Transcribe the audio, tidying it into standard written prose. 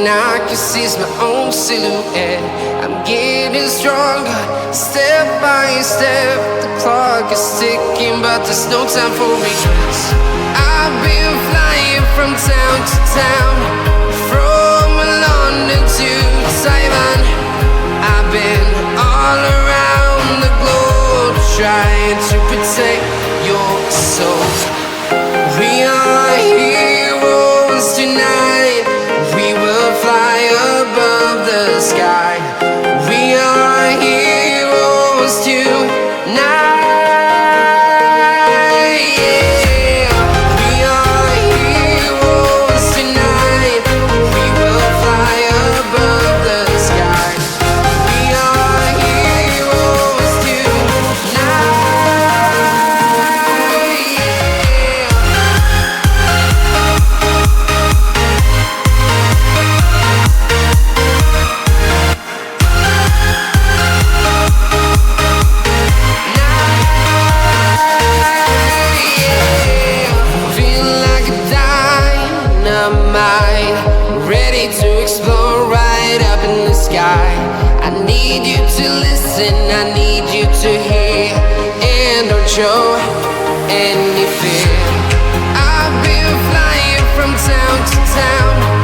I can see my own silhouette. I'm getting stronger, step by step. The clock is ticking, but there's no time for regrets. I've been flying from town to town, from London to Taiwan. I've been all around the globe, trying to protect your soul. We are heroes tonight. We will fly above the sky. We are heroes tonight. Yeah. We are heroes tonight. We will fly above the sky. We are heroes tonight. Ready to explore right up in the sky. I need you to listen, I need you to hear, and don't show any fear. I've been flying from town to town,